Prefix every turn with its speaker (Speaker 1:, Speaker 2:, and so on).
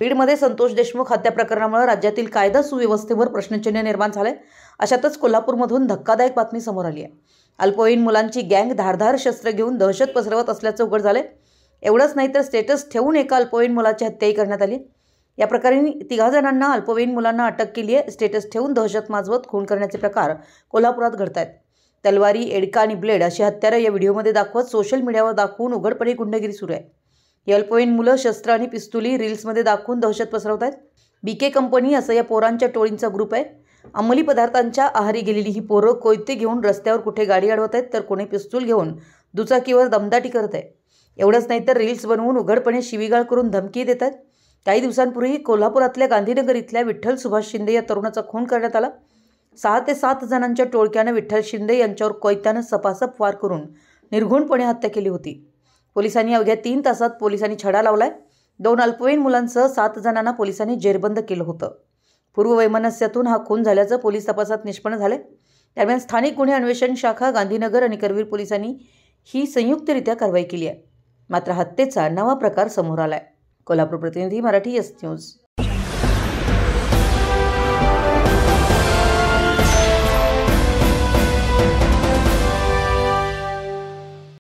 Speaker 1: बीडमध्ये संतोष देशमुख हत्या प्रकरणामुळे राज्यातील कायदा सुव्यवस्थेवर प्रश्नचिन्ह निर्माण झाले। अशातच कोल्हापूरमधून धक्कादायक बातमी समोर आली आहे। अल्पवयीन मुलांची गँग धारदार शस्त्र घेऊन दहशत पसरवत असल्याचं उघड झाले। एवढंच नाही तर स्टेटस ठेवून एका अल्पवयीन मुलाची हत्याही करण्यात आली। या प्रकरणी 3 जणांना अल्पवयीन मुलांना अटक केली आहे। स्टेटस ठेवून दहशत माजवत खून करण्याचे प्रकार कोल्हापुरात घडतायत। तलवारी, एडका आणि ब्लेड अशी हत्यारं या व्हिडिओमध्ये दाखवत सोशल मीडियावर दाखवून उघडपणे गुंडगिरी सुरू आहे। ही अल्पवयीन मुलं शस्त्र आणि पिस्तुली रील्समध्ये दाखवून दहशत पसरवत आहेत। बीके कंपनी असं या पोरांच्या टोळींचा ग्रुप आहे। अंमली पदार्थांच्या आहारी गेलेली ही पोरं कोयते घेऊन रस्त्यावर कुठे गाडी अडवत आहेत, तर कोणी पिस्तूल घेऊन दुचाकीवर दमदाटी करत आहे। एवढंच नाही तर रील्स बनवून उघडपणे शिवीगाळ करून धमकी देत आहेत। काही दिवसांपूर्वी कोल्हापुरातल्या गांधीनगर इथल्या विठ्ठल सुभाष शिंदे या तरुणाचा खून करण्यात आला। 6 ते 7 जणांच्या टोळक्यानं विठ्ठल शिंदे यांच्यावर कोयत्यानं सपासप वार करून निर्घुणपणे हत्या केली होती। पोलिसांनी अवघ्या 3 तासात पोलिसांनी छडा लावलाय। 2 अल्पवयीन मुलांसह 7 जणांना पोलिसांनी जेरबंद केलं होतं। पूर्ववैमनस्यातून हा खून झाल्याचं पोलीस तपासात निष्पन्न झाले। दरम्यान स्थानिक गुन्हे अन्वेषण शाखा, गांधीनगर आणि करवीर पोलिसांनी ही संयुक्तरित्या कारवाई केली आहे। मात्र हत्येचा नवा प्रकार समोर आलाय। कोल्हापूर प्रतिनिधी, मराठी एस न्यूज।